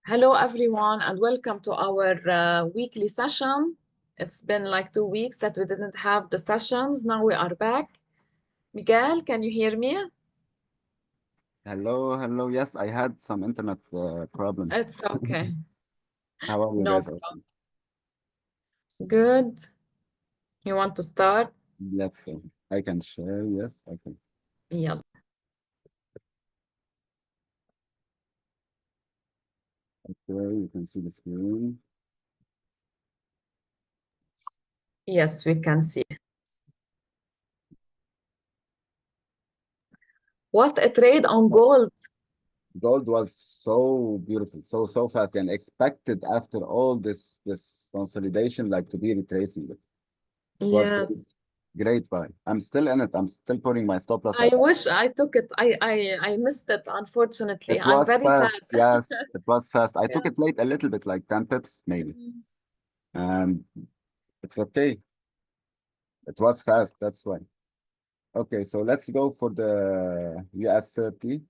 Hello, everyone, and welcome to our weekly session. It's been like 2 weeks that we didn't have the sessions. Now we are back. Miguel, can you hear me? Hello, hello. Yes, I had some internet problems. It's okay. How are you No guys? problem. Good. You want to start? Let's go. I can share. Yes, I can. Yeah. Okay, you can see the screen. Yes, we can see. What a trade on gold. Gold was so beautiful, so fast, and expected after all this consolidation, like to be retracing it. It was great, Yes. great buy. I'm still in it. I'm still putting my stop loss I at. wish I took it. I missed it, unfortunately. It I'm was very sad. fast. Yes, it was fast. I took Yeah. it late a little bit, like 10 pips maybe, and it's okay. It was fast. That's why. Okay, so let's go for the US 30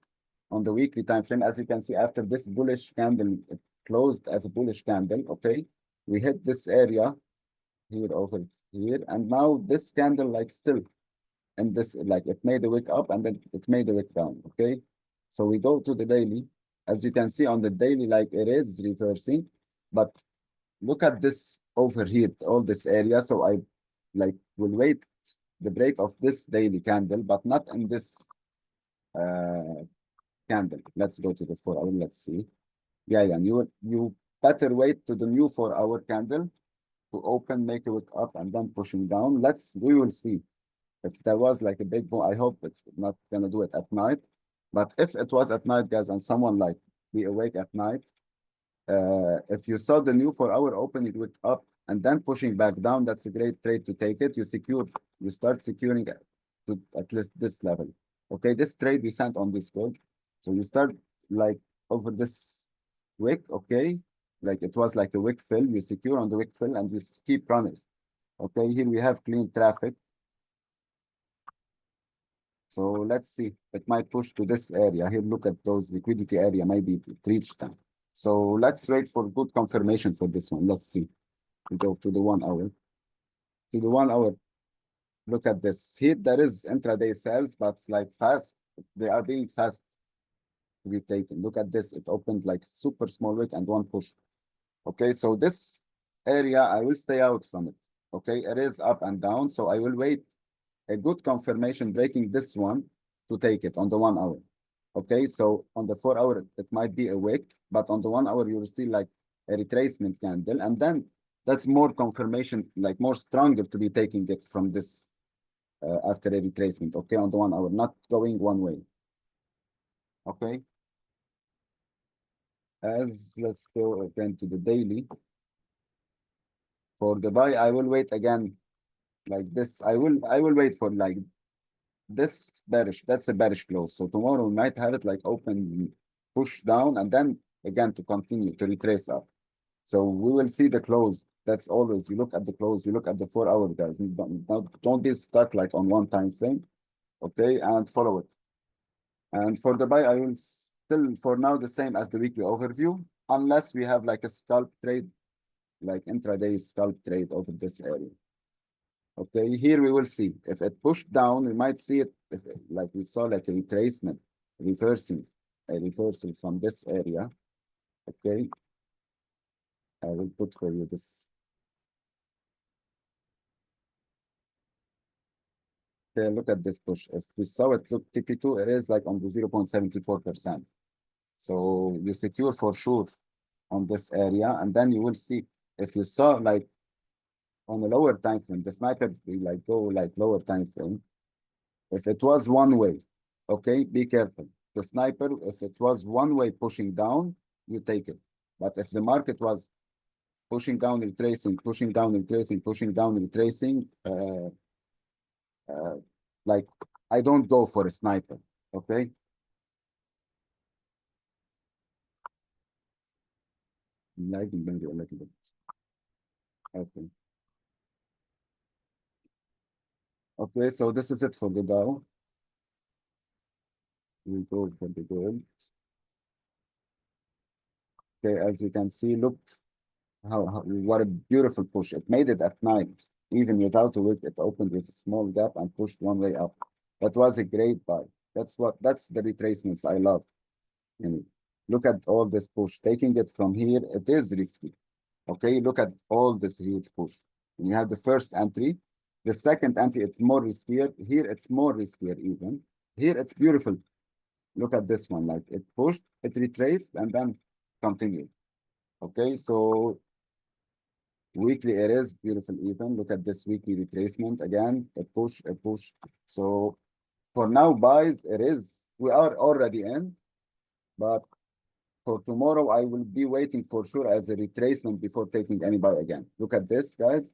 on the weekly time frame. As you can see, after this bullish candle, it closed as a bullish candle. Okay, we hit this area here over here, and now this candle like still, and this like it made a wick up and then it made a wick down. Okay, so we go to the daily. As you can see on the daily, like it is reversing, but look at this over here, all this area. So I like will wait the break of this daily candle, but not in this uh, candle. Let's go to the 4 hour. Let's see. Yeah. You better wait to the new 4 hour candle to open, make it up, and then pushing down. We will see if there was like a big boom. I hope it's not gonna do it at night. But if it was at night, guys, and someone like be awake at night, if you saw the new 4 hour open, it went up and then pushing back down. That's a great trade to take it. You start securing it to at least this level. Okay, this trade we sent on Discord. So you start like over this wick, okay? Like it was like a wick fill. You secure on the wick fill and you keep running. Okay, here we have clean traffic. So let's see. It might push to this area. Here, look at those liquidity area. Maybe it reached them. So let's wait for good confirmation for this one. Let's see. We go to the 1 hour. To the 1 hour, look at this. Here there is intraday sales, but it's like fast. They are being fast to be taken. Look at this. It opened like super small wick and one push. Okay, so this area, I will stay out from it. Okay, it is up and down. So I will wait a good confirmation breaking this one to take it on the 1 hour. Okay, so on the 4 hour, it might be a wick, but on the 1 hour, you will see like a retracement candle. And then that's more confirmation, like more stronger to be taking it from this after a retracement. Okay, on the 1 hour, not going one way. Okay, as let's go again to the daily. For the buy, I will wait again like this. I will wait for like this bearish. That's a bearish close. So tomorrow we might have it like open, push down, and then again to continue to retrace up. So we will see the close. That's always you look at the close, you look at the 4 hour, guys. Don't be stuck like on one time frame. Okay, and follow it. And for the buy, I will still for now the same as the weekly overview, unless we have like a scalp trade, like intraday scalp trade over this area. Okay, here we will see. If it pushed down, we might see it if, like we saw like a retracement, reversing, a reversal from this area. Okay, I will put for you this. Okay, look at this push. If we saw it, look TP2, it is like on the 0.74%. So you secure for sure on this area, and then you will see if you saw like on a lower time frame, the sniper will like go like lower time frame. If it was one way, okay, be careful. The sniper, if it was one way pushing down, you take it. But if the market was pushing down, retracing, pushing down, retracing, pushing down, retracing, uh, like I don't go for a sniper, okay? Lagging maybe a little bit. Okay. Okay, so this is it for the Dow. We go for the gold. Okay, as you can see, look what a beautiful push. It made it at night. Even without a wick, it opened with a small gap and pushed one way up. That was a great buy. That's the retracements I love. And look at all this push. Taking it from here, it is risky. Okay, look at all this huge push. And you have the first entry. The second entry, it's more riskier. Here, it's more riskier even. Here, it's beautiful. Look at this one, like it pushed, it retraced, and then continued. Okay, so weekly it is beautiful even. Look at this weekly retracement again, a push, a push. So for now, buys, we are already in, but for tomorrow, I will be waiting for sure as a retracement before taking any buy again. Look at this, guys.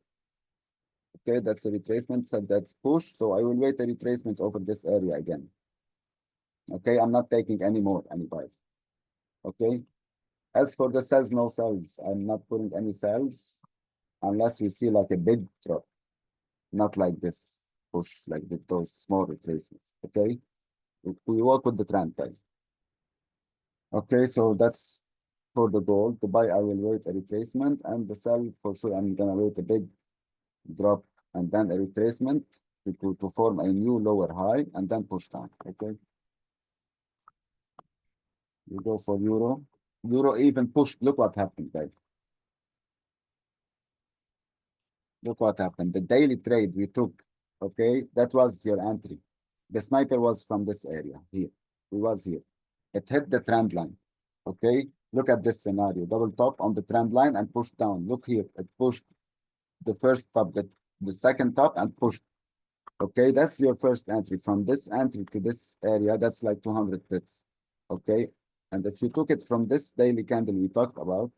Okay, that's a retracement, so that's push. So I will wait a retracement over this area again. Okay, I'm not taking any buys. Okay. As for the sells, no sells. I'm not putting any sells unless we see like a big drop, not like this push, like those small retracements. Okay, we work with the trend, guys. Okay, so that's for the gold. The buy, I will wait a retracement, and the sell for sure. I'm gonna wait a big drop and then a retracement to form a new lower high and then push down. Okay, we go for euro. Euro even pushed. Look what happened, guys. Look what happened. The daily trade we took, okay, that was your entry. The sniper was from this area here. It was here. It hit the trend line. Okay, look at this scenario. Double top on the trend line and pushed down. Look here. It pushed the first top, the second top, and pushed. Okay, that's your first entry. From this entry to this area, that's like 200 pips. Okay, and if you took it from this daily candle we talked about,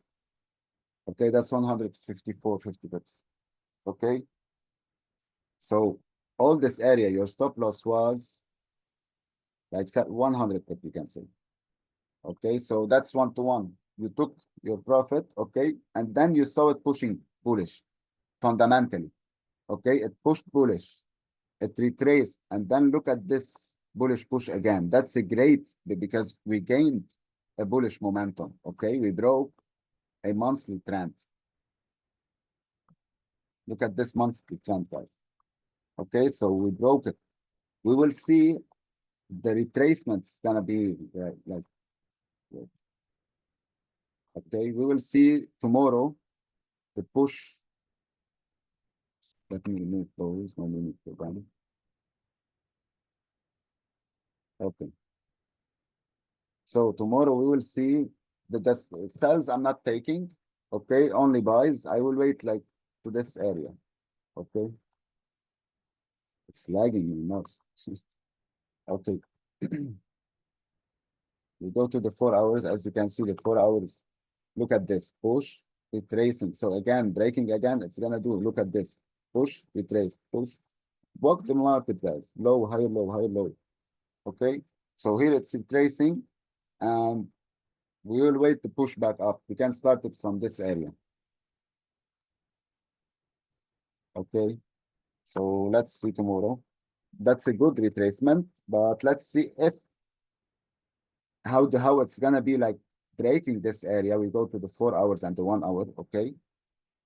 okay, that's 154, 50 pips. Okay, so all this area, your stop loss was like 100 pip, you can say. Okay, so that's 1-to-1. You took your profit, okay, and then you saw it pushing bullish fundamentally. Okay, it pushed bullish, it retraced, and then look at this bullish push again. That's a great because we gained a bullish momentum. Okay, we broke a monthly trend. Look at this monthly trend, guys. Okay, so we broke it. We will see the retracement's gonna be like, okay, we will see tomorrow the push. Let me remove those, no limit programming. Okay. So tomorrow we will see the sells I'm not taking. Okay, only buys. I will wait like to this area. Okay. It's lagging in mouse. Okay. We go to the 4 hours. As you can see, the 4 hours. Look at this push, retracing. So again, breaking again, it's gonna do. Look at this push, retrace, push. Walk the market, guys. Low, higher, low, higher, low. Okay. So here it's retracing, and we will wait to push back up. We can start it from this area. Okay. So let's see tomorrow. That's a good retracement, but let's see if how it's gonna be like breaking this area. We go to the 4 hours and the 1 hour. Okay.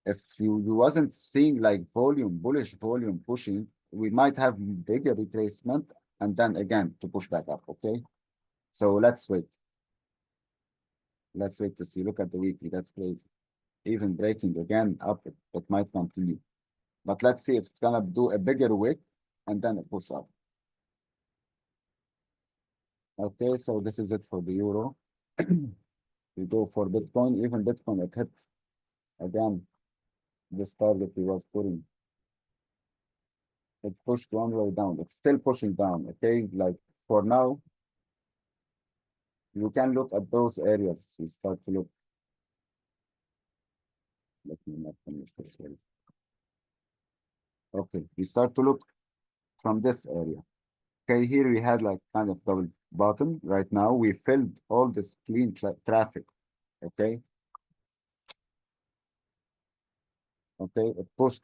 If you wasn't seeing like bullish volume pushing, we might have bigger retracement and then again to push back up. Okay. So let's wait. Let's wait to see. Look at the weekly. That's crazy. Even breaking again up, it might continue. But let's see if it's gonna do a bigger wick and then a push up. Okay, so this is it for the euro. We go for Bitcoin. Even Bitcoin, it hit again this target we was putting. It pushed one way down. It's still pushing down. Okay, like for now, you can look at those areas. We start to look. Let me not finish this way. Okay, we start to look from this area. Okay, here we had like kind of double bottom. Right now, we filled all this clean traffic. Okay. Okay, it pushed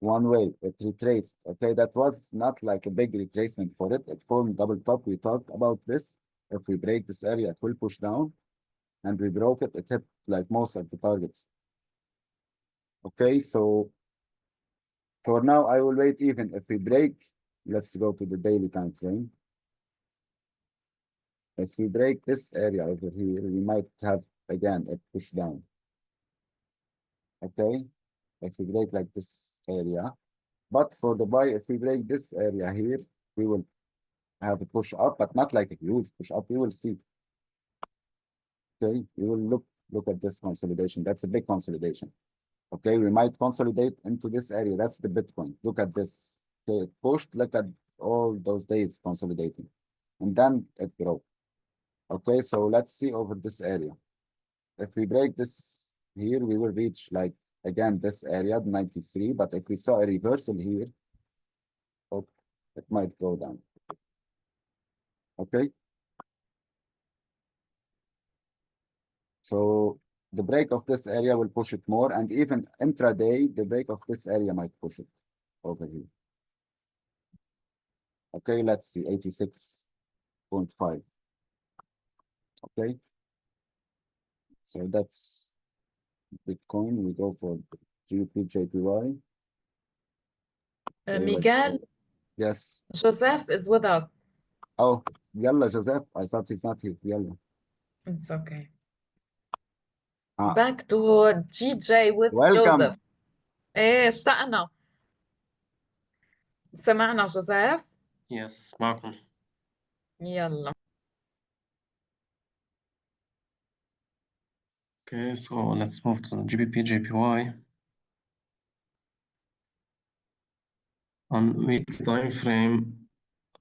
one way, it retraced. Okay, that was not like a big retracement for it. It formed double top. We talked about this. If we break this area, it will push down. and we broke it. It hit like most of the targets. Okay, so for now, I will wait even if we break. Let's go to the daily time frame. If we break this area over here, we might have again a push down. Okay, if we break like this area, but for the buy, if we break this area here, we will have a push up, but not like a huge push up. We will see. Okay, we will look at this consolidation. That's a big consolidation. Okay, we might consolidate into this area. That's the Bitcoin. Look at this. Okay, it pushed. Look at all those days consolidating, and then it broke. Okay, so let's see over this area. If we break this here, we will reach like again this area 93. But if we saw a reversal here, oh, it might go down. Okay. So the break of this area will push it more, and even intraday, the break of this area might push it over here. Okay, let's see, 86.5. Okay. So that's Bitcoin. We go for GBP JPY. Okay, let's Miguel, go. Yes. Joseph is with us. Oh, yalla, Joseph. I thought he's not here. Yalla. It's okay. Ah, Back to GJ with welcome. Joseph. ايه اشتقنا. سمعنا جوزيف؟ Yes, معكم. يلا. Okay, so let's move to the GBP JPY. On weekly time frame,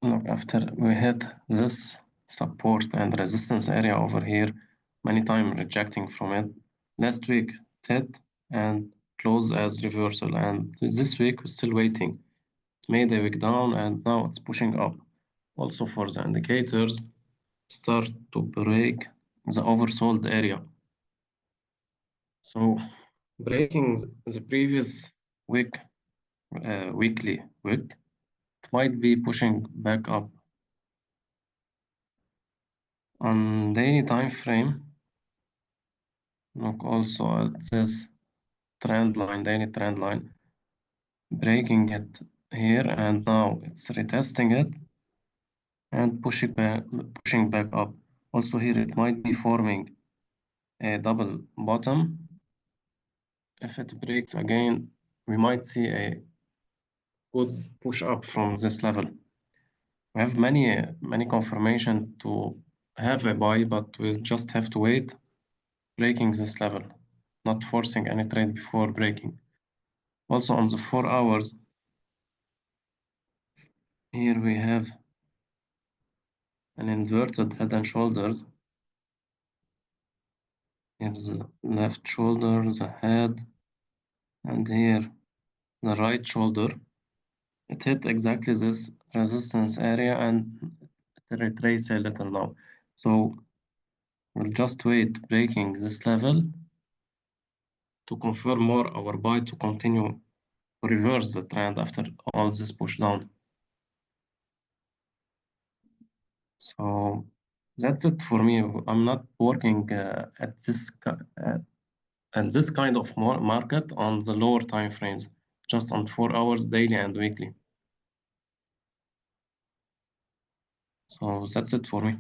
look, after we hit this support and resistance area over here, many times rejecting from it. Last week it hit and closed as reversal, and this week we're still waiting. It made a week down and now it's pushing up. Also for the indicators, start to break the oversold area. So breaking the previous week, weekly wick, it might be pushing back up. On daily time frame, look also at this trend line, daily trend line, breaking it here, and now it's retesting it and pushing back up. Also here it might be forming a double bottom. If it breaks again, we might see a good push up from this level. We have many confirmation to have a buy, but we just have to wait breaking this level, not forcing any trade before breaking. Also on the 4 hours, here we have an inverted head and shoulders. Here's the left shoulder, the head, and here the right shoulder. It hit exactly this resistance area and it retraced a little now. So we'll just wait breaking this level to confirm more our buy to continue to reverse the trend after all this push down. So that's it for me. I'm not working at this kind of market on the lower time frames, just on 4 hours daily and weekly. So that's it for me.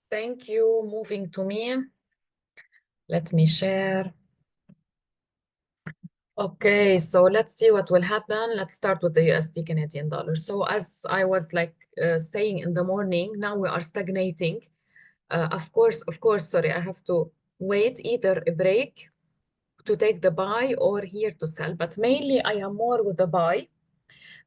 Thank you. Moving to me. Let me share. Okay, so let's see what will happen. Let's start with the USD Canadian dollar. So as I was saying in the morning, now we are stagnating. Of course, sorry, I have to wait either a break to take the buy or here to sell. But mainly I am more with the buy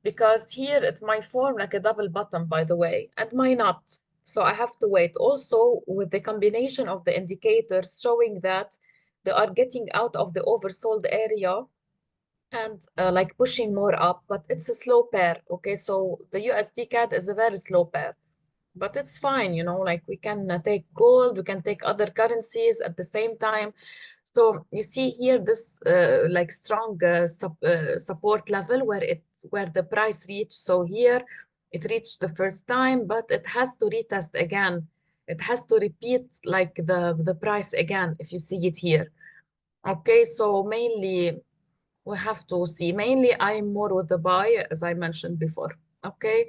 because here it might form like a double bottom, by the way, and might not. So I have to wait. Also with the combination of the indicators showing that they are getting out of the oversold area and like pushing more up, but it's a slow pair. Okay, so the USD CAD is a very slow pair, but it's fine, you know, like we can take gold, we can take other currencies at the same time. So you see here this like strong support level where the price reached. So here It reached the first time, but it has to retest again. It has to repeat like the price again, if you see it here. Okay, so mainly we have to see. Mainly I'm more with the buy, as I mentioned before. Okay,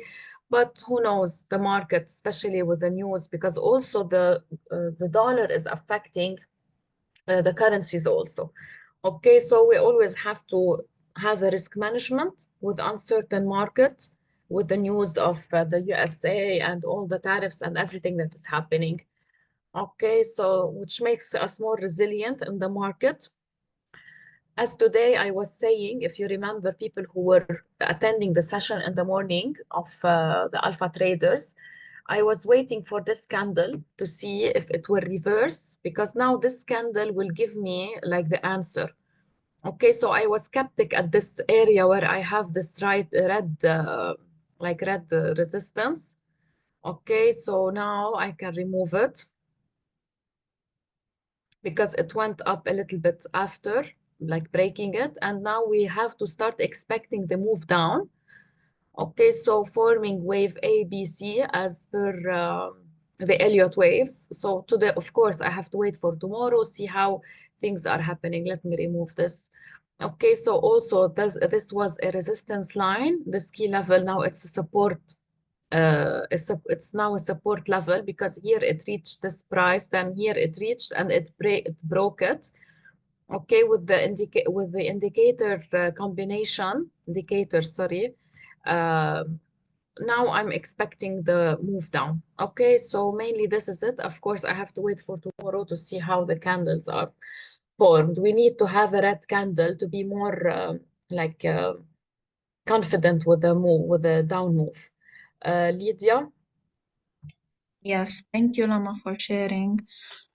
but who knows the market, especially with the news, because also the dollar is affecting the currencies also. Okay, so we always have to have a risk management with uncertain market, with the news of the USA and all the tariffs and everything that is happening. Okay, so which makes us more resilient in the market. As today I was saying, if you remember people who were attending the session in the morning of the alpha traders, I was waiting for this candle to see if it will reverse, because now this candle will give me like the answer. Okay, so I was skeptic at this area where I have this red resistance. Okay, so now I can remove it because it went up a little bit after, like breaking it, and now we have to start expecting the move down. Okay, so forming wave A, B, C as per the Elliott waves. So today, of course, I have to wait for tomorrow, see how things are happening. Let me remove this. Okay, so also this was a resistance line. This key level, now it's a support. It's now a support level because here it reached this price, then here it reached and it broke it. Okay, with the indicator combination, sorry. Now I'm expecting the move down. Okay, so mainly this is it. Of course, I have to wait for tomorrow to see how the candles are formed. We need to have a red candle to be more confident with the move, with the down move. Lydia? Yes, thank you, Lama, for sharing.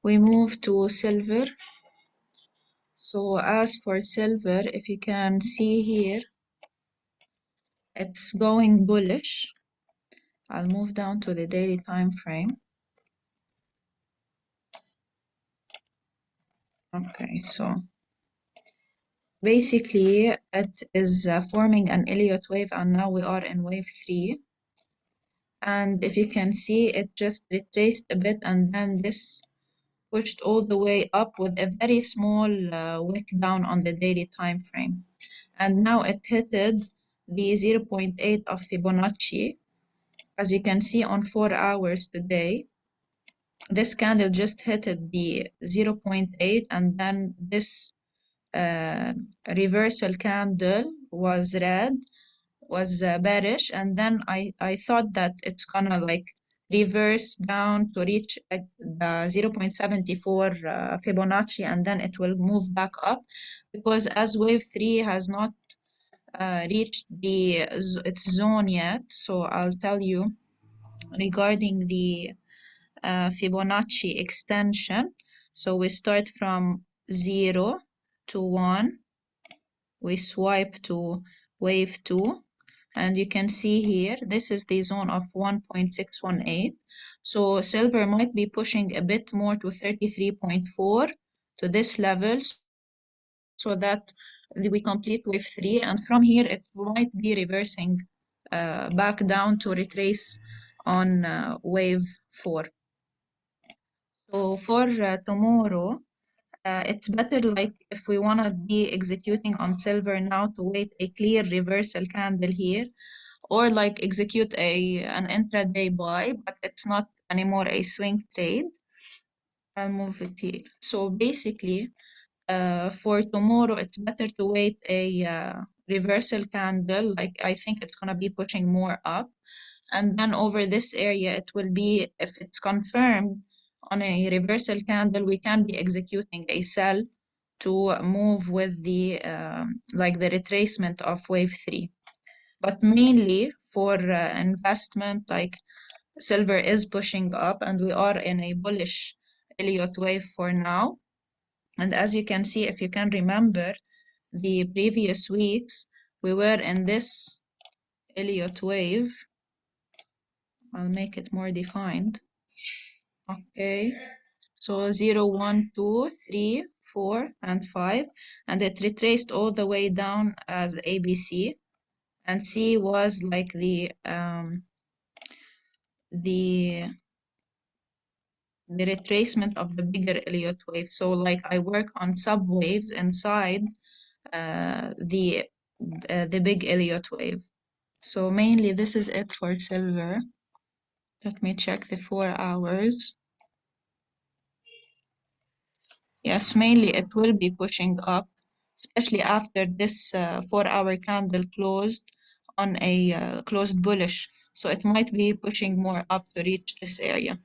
We move to silver. So as for silver, if you can see here, it's going bullish. I'll move down to the daily time frame. Okay, so basically it is forming an Elliott wave, and now we are in wave 3. And if you can see, it just retraced a bit and then this pushed all the way up with a very small wick down on the daily time frame. And now it hit the 0.8 of Fibonacci. As you can see on 4 hours today, this candle just hit the 0.8, and then this reversal candle was red, was bearish, and then I thought that it's gonna like reverse down to reach the 0.74 Fibonacci, and then it will move back up, because as wave 3 has not reached its zone yet. So I'll tell you regarding the Fibonacci extension. So we start from 0 to 1, we swipe to wave 2, and you can see here this is the zone of 1.618. So silver might be pushing a bit more to 33.4 to this level, so that we complete wave 3, and from here it might be reversing back down to retrace on wave 4. So for tomorrow, it's better, like if we want to be executing on silver now, to wait a clear reversal candle here, or like execute an intraday buy, but it's not anymore a swing trade. I'll move it here. So basically, for tomorrow, it's better to wait a reversal candle. Like I think it's gonna be pushing more up, and then over this area, it will be, if it's confirmed on a reversal candle, we can be executing a sell to move with the like the retracement of wave 3. But mainly for investment, like silver is pushing up and we are in a bullish Elliott wave for now. And as you can see, if you can remember the previous weeks, we were in this Elliott wave. I'll make it more defined. Okay, so 0, 1, 2, 3, 4, and 5, and it retraced all the way down as ABC, and C was like the the retracement of the bigger Elliott wave. So like I work on subwaves inside the big Elliott wave. So mainly this is it for silver. Let me check the 4 hours. Yes, mainly it will be pushing up, especially after this 4-hour candle closed on a closed bullish. So it might be pushing more up to reach this area.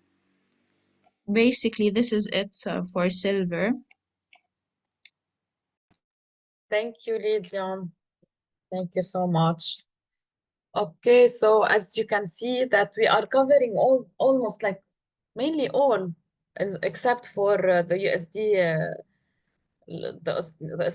Basically, this is it for silver. Thank you, Lydia. Thank you so much. Okay, so as you can see that we are covering almost like mainly all, except for the USD, the Australian